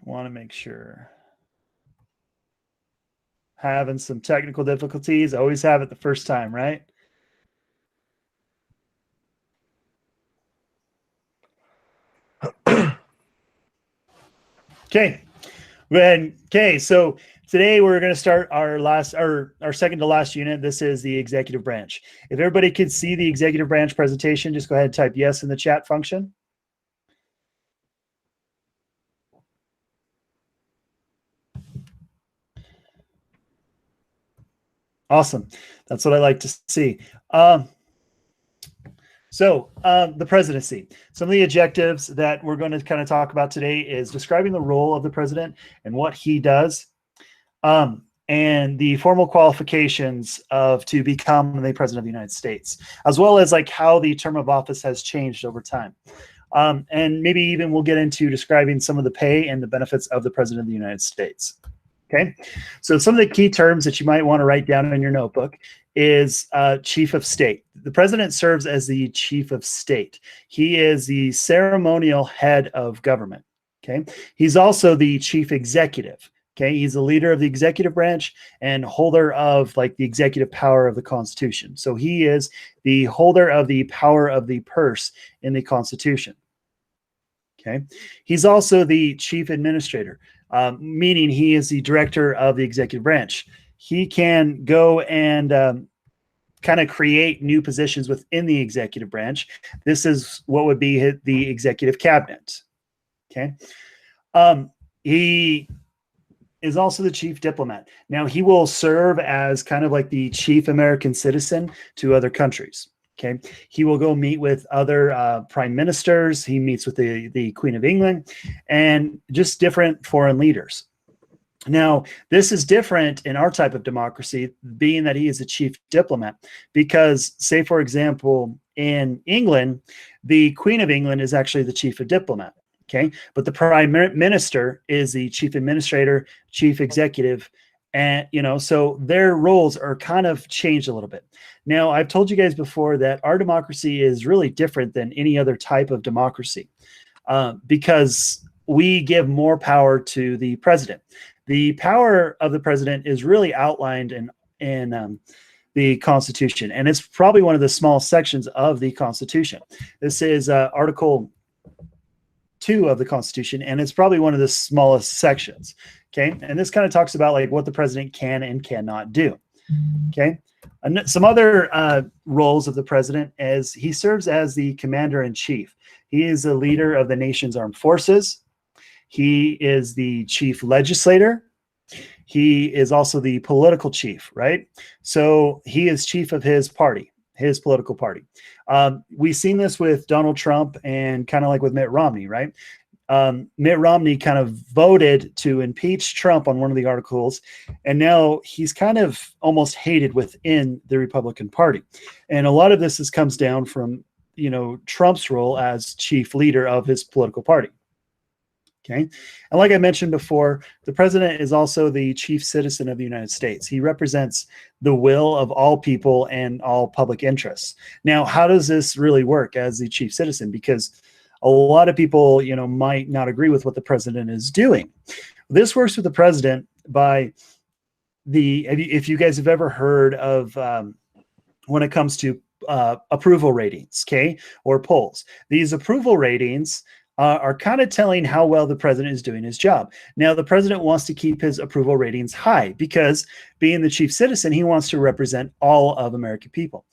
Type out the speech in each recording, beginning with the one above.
Want to make sure. Having some technical difficulties. Always have it the first time, right? Okay. Okay. So today we're going to start our second to last unit. This is the executive branch. If everybody could see the executive branch presentation, just go ahead and type yes in the chat function. Awesome. That's what I like to see. The presidency. Some of the objectives that we're going to kind of talk about today is describing the role of the president and what he does, and the formal qualifications to become the president of the United States, as well as like how the term of office has changed over time. And maybe even we'll get into describing some of the pay and the benefits of the president of the United States. Okay, so some of the key terms that you might want to write down in your notebook is chief of state. The president serves as the chief of state. He is the ceremonial head of government. Okay, he's also the chief executive. Okay, he's the leader of the executive branch and holder of like the executive power of the Constitution. So he is the holder of the power of the purse in the Constitution. Okay, he's also the chief administrator, meaning he is the director of the executive branch. He can go and kind of create new positions within the executive branch. This is what would be the executive cabinet. Okay, he is also the chief diplomat. Now he will serve as kind of like the chief American citizen to other countries. Okay, he will go meet with other prime ministers. He meets with the Queen of England and just different foreign leaders. Now, this is different in our type of democracy, being that he is a chief diplomat, because, say, for example, in England, the Queen of England is actually the chief of diplomat. Okay, but the prime minister is the chief administrator, chief executive, and so their roles are kind of changed a little bit. Now, I've told you guys before that our democracy is really different than any other type of democracy, because we give more power to the president. The power of the president is really outlined in the Constitution, and it's probably one of the small sections of the Constitution. This is Article 2 of the Constitution, and it's probably one of the smallest sections. Okay, and this kind of talks about like what the president can and cannot do. Okay, and some other roles of the president is he serves as the commander in chief. He is the leader of the nation's armed forces. He is the chief legislator. He is also the political chief, right? So he is chief of his party, his political party. We've seen this with Donald Trump and kind of like with Mitt Romney, right? Mitt Romney kind of voted to impeach Trump on one of the articles, and now he's kind of almost hated within the Republican Party. And a lot of this comes down from, Trump's role as chief leader of his political party. Okay. And like I mentioned before, the president is also the chief citizen of the United States. He represents the will of all people and all public interests. Now, how does this really work as the chief citizen? Because a lot of people, might not agree with what the president is doing. This works with the president by if you guys have ever heard of when it comes to approval ratings, okay, or polls. These approval ratings are kind of telling how well the president is doing his job. Now, the president wants to keep his approval ratings high because being the chief citizen, he wants to represent all of American people.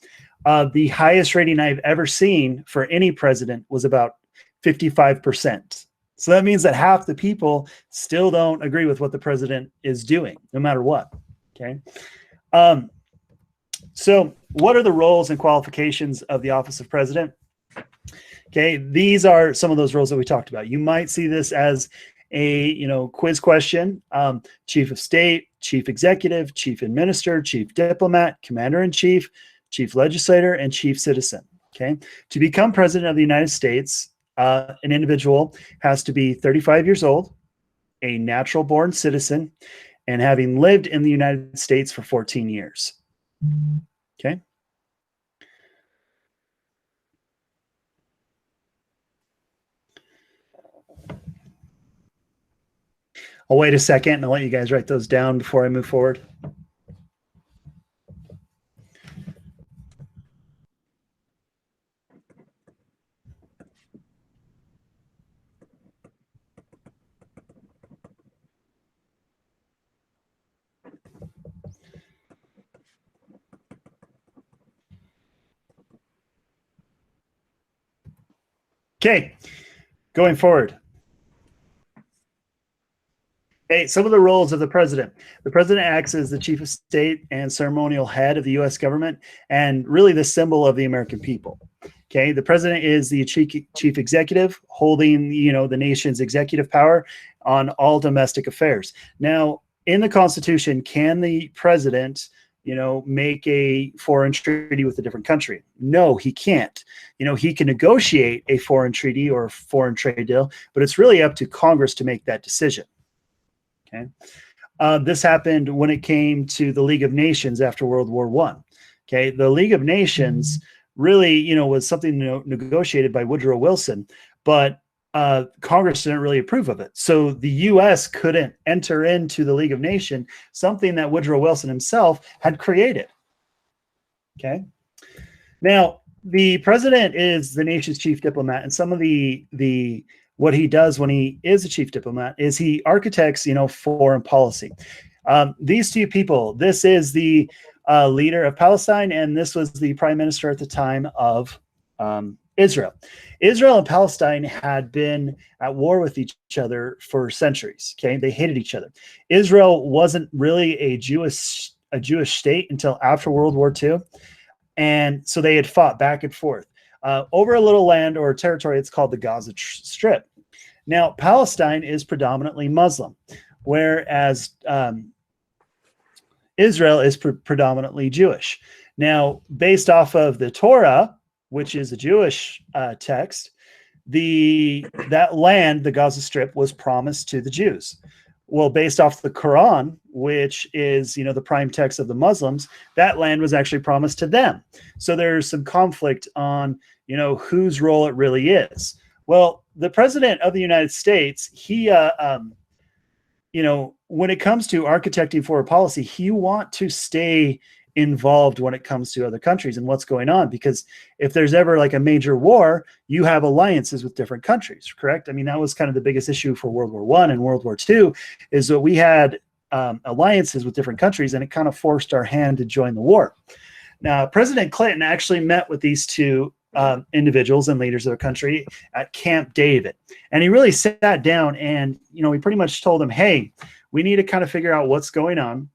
The highest rating I've ever seen for any president was about 55%. So that means that half the people still don't agree with what the president is doing, no matter what. Okay. So what are the roles and qualifications of the office of president? Okay, these are some of those roles that we talked about. You might see this as a quiz question: chief of state, chief executive, chief administrator, chief diplomat, commander in chief, chief legislator, and chief citizen. Okay, to become president of the United States, an individual has to be 35 years old, a natural born citizen, and having lived in the United States for 14 years. Okay. I'll wait a second and I'll let you guys write those down before I move forward. Okay, going forward. Okay, some of the roles of the president. The president acts as the chief of state and ceremonial head of the U.S. government, and really the symbol of the American people. Okay, the president is the chief executive, holding the nation's executive power on all domestic affairs. Now, in the Constitution, can the president make a foreign treaty with a different country? No, he can't. He can negotiate a foreign treaty or foreign trade deal, but it's really up to Congress to make that decision. Okay. This happened when it came to the League of Nations after World War I. Okay. The League of Nations really, was something negotiated by Woodrow Wilson, but Congress didn't really approve of it. So the U.S. couldn't enter into the League of Nations, something that Woodrow Wilson himself had created. Okay. Now, the president is the nation's chief diplomat, and some of the what he does when he is a chief diplomat is he architects, foreign policy. These two people, this is the leader of Palestine, and this was the prime minister at the time of Israel. Israel and Palestine had been at war with each other for centuries. Okay, they hated each other. Israel wasn't really a Jewish state until after World War II, and so they had fought back and forth over a little land or territory. It's called the Gaza Strip. Now, Palestine is predominantly Muslim, whereas Israel is predominantly Jewish. Now, based off of the Torah, which is a Jewish text, that land, the Gaza Strip, was promised to the Jews. Well, based off the Quran, which is the prime text of the Muslims, that land was actually promised to them. So there's some conflict on whose role it really is. Well, the president of the United States, he when it comes to architecting foreign policy, he want to stay involved when it comes to other countries and what's going on, because if there's ever like a major war, you have alliances with different countries, correct? I mean, that was kind of the biggest issue for World War I and World War II, is that we had alliances with different countries, and it kind of forced our hand to join the war. Now, President Clinton actually met with these two individuals and leaders of their country at Camp David, and he really sat down and he pretty much told them, hey, we need to kind of figure out what's going on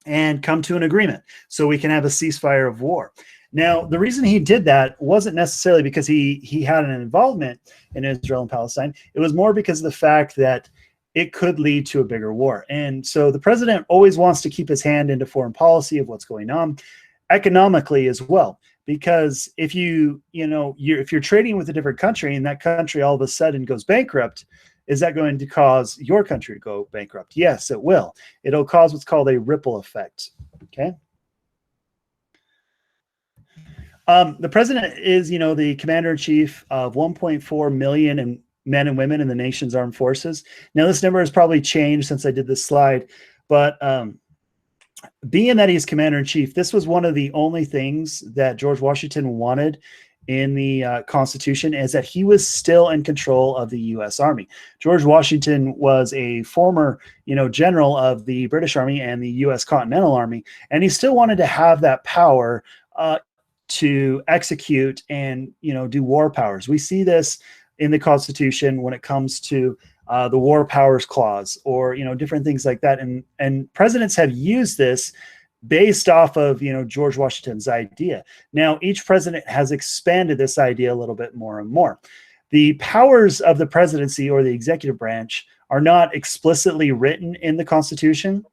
and come to an agreement so we can have a ceasefire of war. Now, the reason he did that wasn't necessarily because he had an involvement in Israel and Palestine. It was more because of the fact that it could lead to a bigger war. And so the president always wants to keep his hand into foreign policy of what's going on economically as well. Because if if you're trading with a different country and that country all of a sudden goes bankrupt, is that going to cause your country to go bankrupt? Yes, it will. It'll cause what's called a ripple effect. Okay. The president is, the commander-in-chief of 1.4 million men and women in the nation's armed forces. Now, this number has probably changed since I did this slide, but being that he's commander-in-chief, this was one of the only things that George Washington wanted in the Constitution, is that he was still in control of the U.S. Army. George Washington was a former, general of the British Army and the U.S. Continental Army, and he still wanted to have that power to execute and, do war powers. We see this in the Constitution when it comes to the War Powers Clause, or different things like that, and presidents have used this based off of George Washington's idea. Now, each president has expanded this idea a little bit more and more. The powers of the presidency or the executive branch are not explicitly written in the Constitution.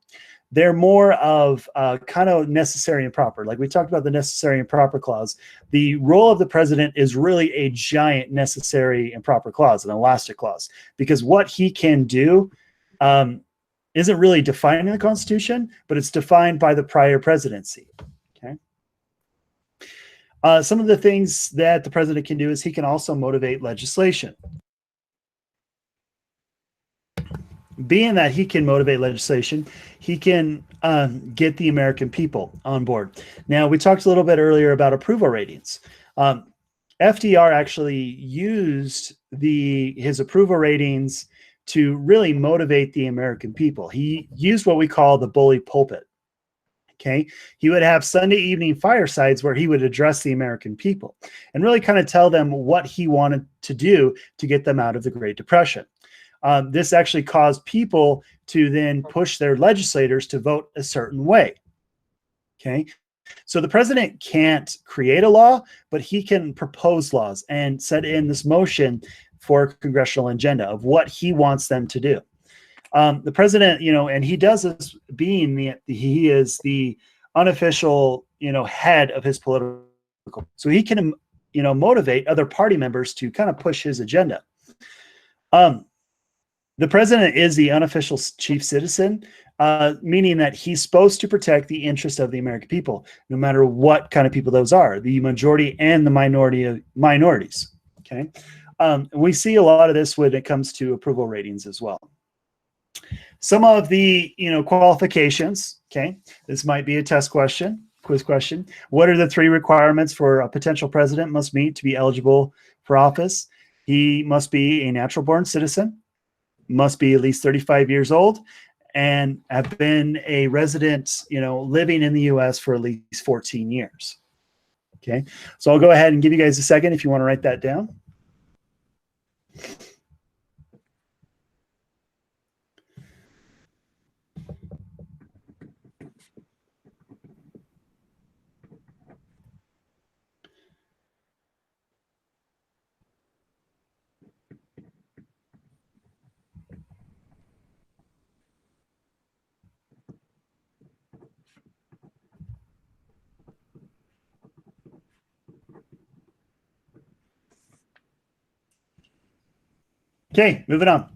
They're more of kind of necessary and proper. Like we talked about the necessary and proper clause. The role of the president is really a giant necessary and proper clause, an elastic clause, because what he can do isn't really defined in the Constitution, but it's defined by the prior presidency. Okay. Some of the things that the president can do is he can also motivate legislation. being that he can motivate legislation, he can get the American people on board. Now, we talked a little bit earlier about approval ratings. FDR actually used his approval ratings to really motivate the American people. He used what we call the bully pulpit. Okay. He would have Sunday evening firesides where he would address the American people and really kind of tell them what he wanted to do to get them out of the Great Depression. This actually caused people to then push their legislators to vote a certain way. Okay. So the president can't create a law, but he can propose laws and set in this motion for a congressional agenda of what he wants them to do. The president, and he does this being he is the unofficial, head of his political. So he can, motivate other party members to kind of push his agenda. The president is the unofficial chief citizen, meaning that he's supposed to protect the interests of the American people, no matter what kind of people those are, the majority and the minority of minorities. Okay. We see a lot of this when it comes to approval ratings as well. Some of the, qualifications. Okay. This might be a test question, quiz question. What are the 3 requirements for a potential president must meet to be eligible for office? He must be a natural born citizen, must be at least 35 years old, and have been a resident, living in the U.S. for at least 14 years. Okay. So I'll go ahead and give you guys a second if you want to write that down. Okay, moving on.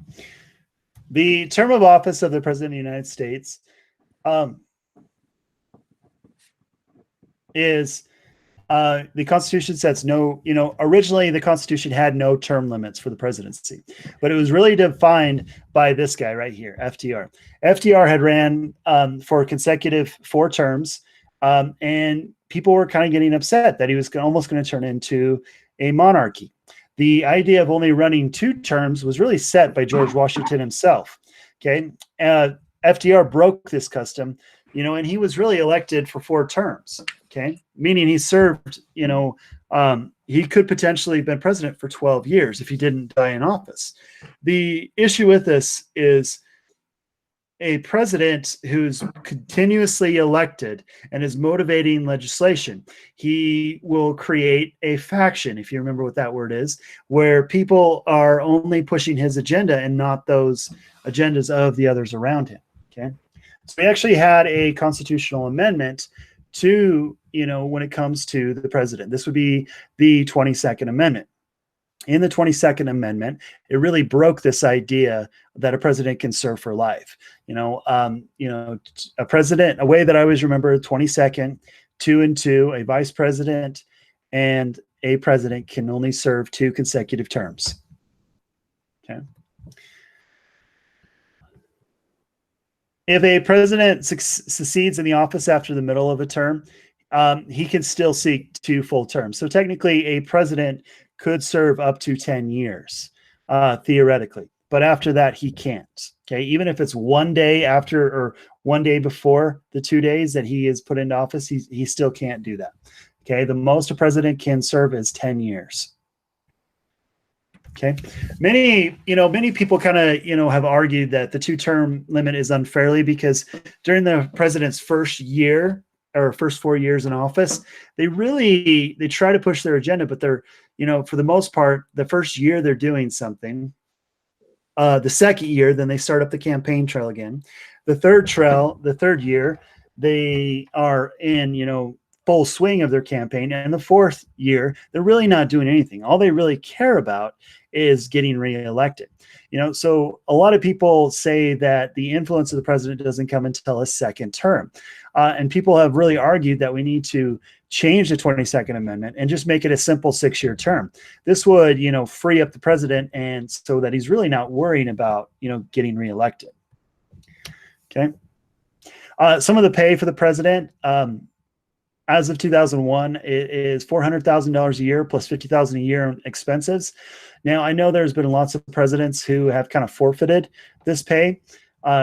The term of office of the President of the United States is the Constitution sets no, originally the Constitution had no term limits for the presidency, but it was really defined by this guy right here, FDR. FDR had ran for consecutive 4 terms, and people were kind of getting upset that he was almost going to turn into a monarchy. The idea of only running 2 terms was really set by George Washington himself. Okay. FDR broke this custom, and he was really elected for 4 terms. Okay. Meaning he served, he could potentially have been president for 12 years if he didn't die in office. The issue with this is a president who's continuously elected and is motivating legislation. He will create a faction, if you remember what that word is, where people are only pushing his agenda and not those agendas of the others around him. Okay. So we actually had a constitutional amendment to, when it comes to the president. This would be the 22nd Amendment. In the 22nd Amendment, it really broke this idea that a president can serve for life. A president, a way that I always remember, 22nd, 2 and 2, a vice president and a president can only serve 2 consecutive terms. Okay. If a president succeeds in the office after the middle of a term, he can still seek 2 full terms. So technically, a president could serve up to 10 years, theoretically. But after that, he can't. Okay. Even if it's 1 day after or 1 day before the 2 days that he is put into office, he still can't do that. Okay. The most a president can serve is 10 years. Okay. Many people kind of, have argued that the 2-term limit is unfairly because during the president's first year or first 4 years in office, they try to push their agenda, but they're, for the most part, the first year they're doing something. The second year, then they start up the campaign trail again. The third year, they are in, full swing of their campaign. And the fourth year, they're really not doing anything. All they really care about is getting reelected. So a lot of people say that the influence of the president doesn't come until a second term. And people have really argued that we need to change the 22nd Amendment and just make it a simple 6-year term. This would, free up the president, and so that he's really not worrying about, getting reelected. Okay. Some of the pay for the president, as of 2001, it is $400,000 a year plus $50,000 a year in expenses. Now, I know there's been lots of presidents who have kind of forfeited this pay,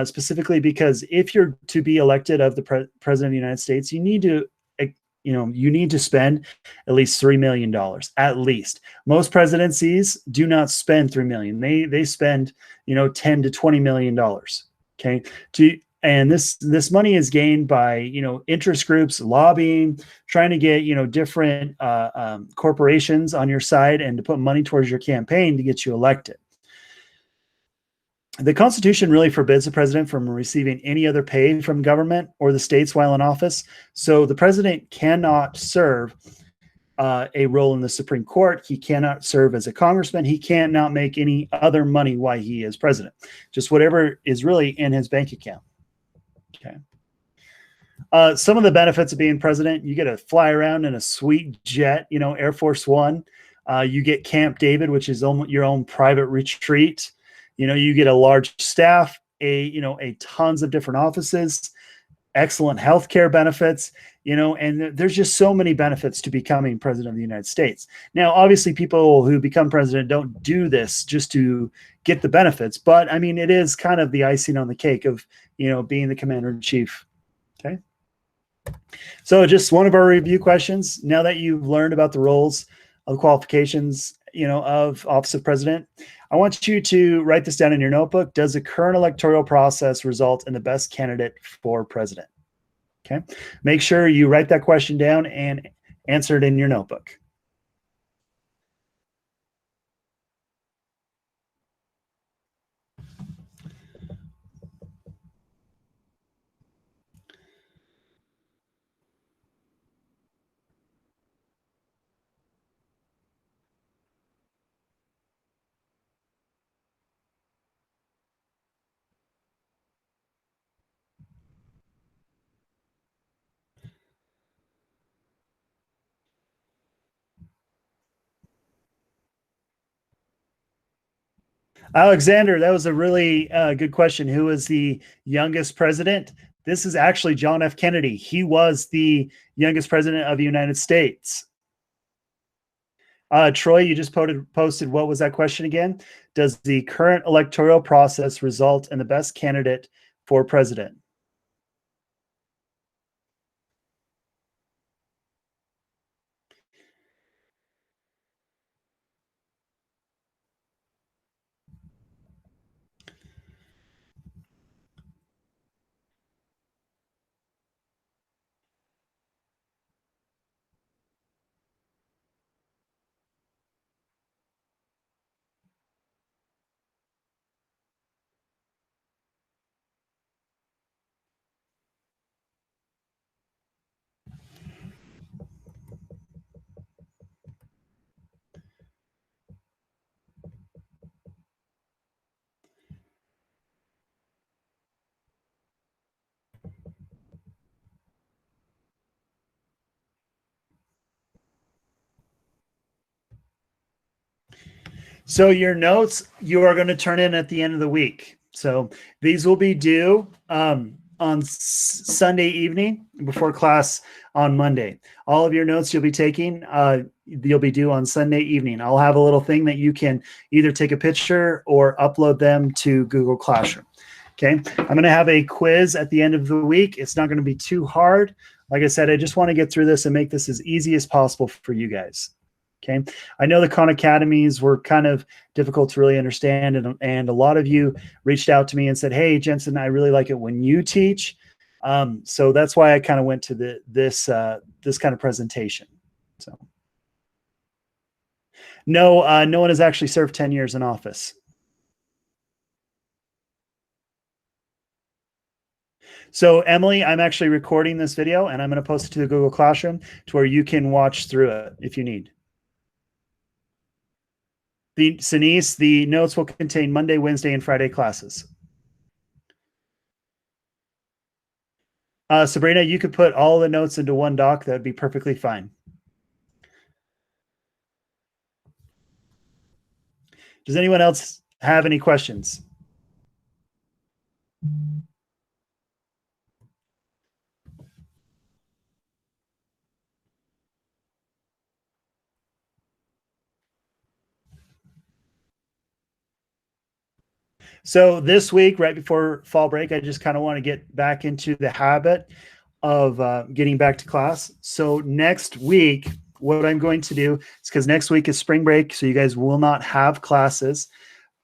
specifically because if you're to be elected of the president of the United States, you need to spend at least $3 million, at least. Most presidencies do not spend $3 million. They spend, $10 to $20 million. Okay. And this money is gained by, interest groups, lobbying, trying to get, different corporations on your side and to put money towards your campaign to get you elected. The Constitution really forbids the president from receiving any other pay from government or the states while in office. So the president cannot serve a role in the Supreme Court. He cannot serve as a congressman. He cannot make any other money while he is president. Just whatever is really in his bank account. Okay. Some of the benefits of being president: you get to fly around in a sweet jet, Air Force One. You get Camp David, which is your own private retreat. You get a large staff, a tons of different offices, excellent healthcare benefits, and there's just so many benefits to becoming president of the United States. Now, obviously, people who become president don't do this just to get the benefits, but I mean, it is kind of the icing on the cake of, being the commander in chief. Okay. So just one of our review questions. Now that you've learned about the roles of qualifications, of office of president, I want you to write this down in your notebook. Does the current electoral process result in the best candidate for president? Okay. Make sure you write that question down and answer it in your notebook. Alexander, that was a really good question. Who was the youngest president? This is actually John F. Kennedy. He was the youngest president of the United States. Troy, you just posted, what was that question again? Does the current electoral process result in the best candidate for president? So your notes, you are going to turn in at the end of the week. So these will be due on Sunday evening before class on Monday. All of your notes you'll be taking, you'll be due on Sunday evening. I'll have a little thing that you can either take a picture or upload them to Google Classroom. Okay. I'm going to have a quiz at the end of the week. It's not going to be too hard. Like I said, I just want to get through this and make this as easy as possible for you guys. Okay. I know the Khan Academies were kind of difficult to really understand. And a lot of you reached out to me and said, hey, Jensen, I really like it when you teach. So that's why I kind of went to this kind of presentation. So no, no one has actually served 10 years in office. So Emily, I'm actually recording this video and I'm going to post it to the Google Classroom to where you can watch through it if you need. Sinise, the notes will contain Monday, Wednesday, and Friday classes. Sabrina, you could put all the notes into one doc. That would be perfectly fine. Does anyone else have any questions? So this week, right before fall break, I just kind of want to get back into the habit of getting back to class. So next week, what I'm going to do is because next week is spring break, so you guys will not have classes.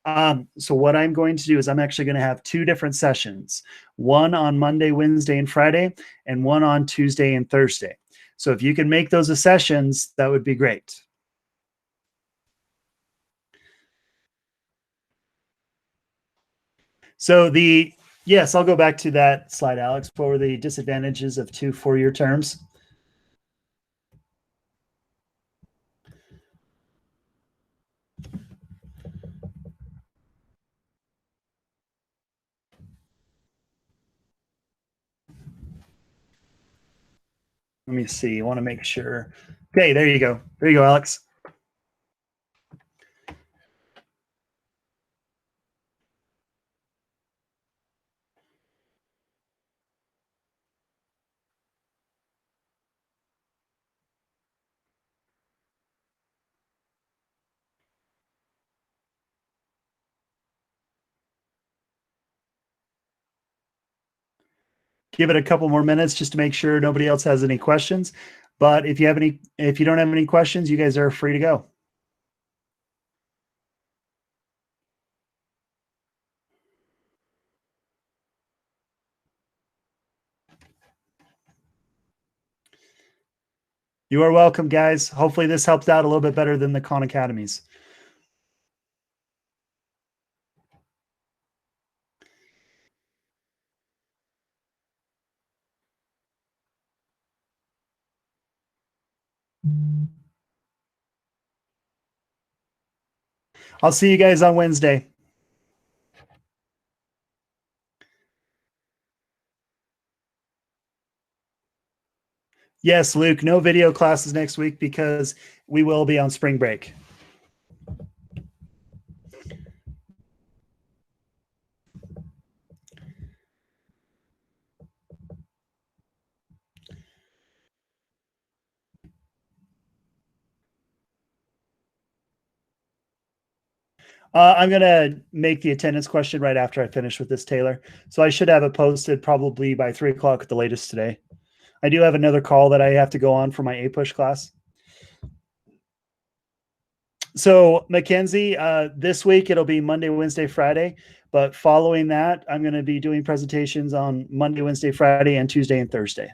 So what I'm going to do is I'm actually going to have two different sessions, one on Monday, Wednesday, and Friday, and one on Tuesday and Thursday. So if you can make those a sessions, that would be great. So yes, I'll go back to that slide, Alex. What were the disadvantages of 2 4-year terms? Let me see. I want to make sure. Okay, there you go. There you go, Alex. Give it a couple more minutes just to make sure nobody else has any questions. But if you don't have any questions, you guys are free to go. You are welcome, guys. Hopefully this helped out a little bit better than the Khan Academies. I'll see you guys on Wednesday. Yes, Luke, no video classes next week because we will be on spring break. I'm going to make the attendance question right after I finish with this, Taylor. So I should have it posted probably by 3 o'clock at the latest today. I do have another call that I have to go on for my APUSH class. So Mackenzie, this week it'll be Monday, Wednesday, Friday. But following that, I'm going to be doing presentations on Monday, Wednesday, Friday, and Tuesday and Thursday.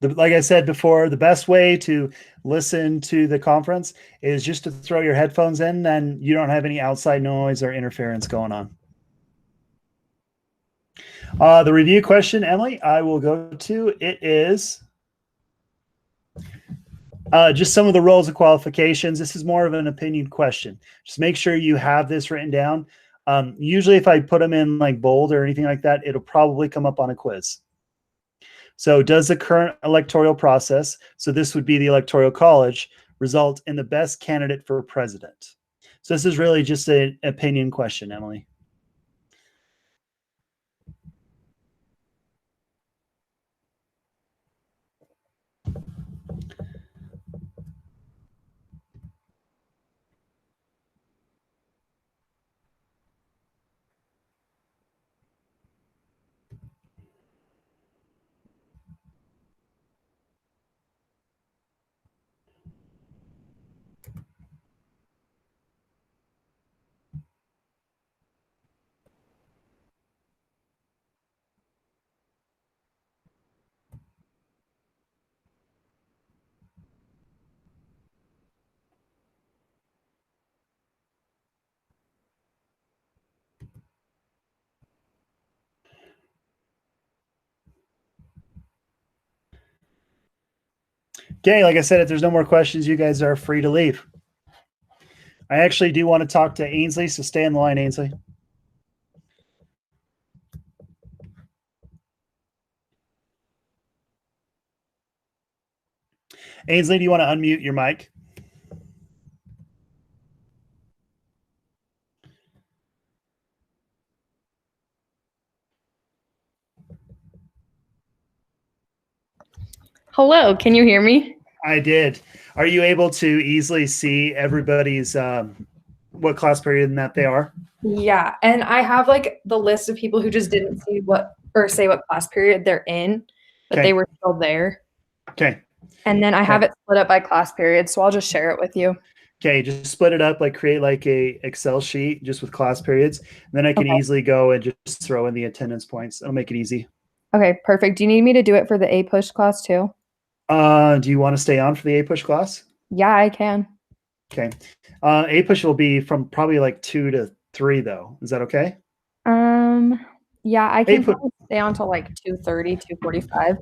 Like I said before, the best way to listen to the conference is just to throw your headphones in, and you don't have any outside noise or interference going on. The review question, Emily, I will go to. It is just some of the roles and qualifications. This is more of an opinion question. Just make sure you have this written down. Usually if I put them in like bold or anything like that, it'll probably come up on a quiz. So does the current electoral process, so this would be the Electoral College, result in the best candidate for president? So this is really just an opinion question, Emily. Okay, like I said, if there's no more questions, you guys are free to leave. I actually do want to talk to Ainsley, so stay on the line, Ainsley. Ainsley, do you want to unmute your mic? Hello, can you hear me? I did. Are you able to easily see everybody's what class period and that they are? Yeah, and I have like the list of people who just didn't see what or say what class period they're in, but Okay. they were still there. Okay. And then I have it split up by class period, so I'll just share it with you. Okay, just split it up, like create like a Excel sheet just with class periods. And then I can easily go and just throw in the attendance points. It'll make it easy. Okay, perfect. Do you need me to do it for the APUSH class too? Do you want to stay on for the APUSH class? Yeah, I can. Okay. APUSH will be from probably like 2 to 3 though. Is that okay? Yeah, I can APUSH, stay on till like 2:30, 2:45.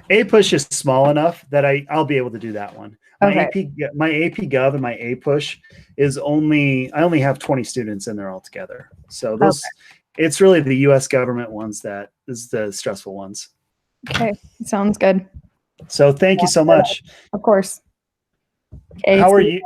APUSH is small enough that I'll be able to do that one. My AP Gov and my APUSH is I only have 20 students in there altogether. So it's really the US government ones that is the stressful ones. Okay, sounds good. So thank you so much. Of course. Okay, How are you?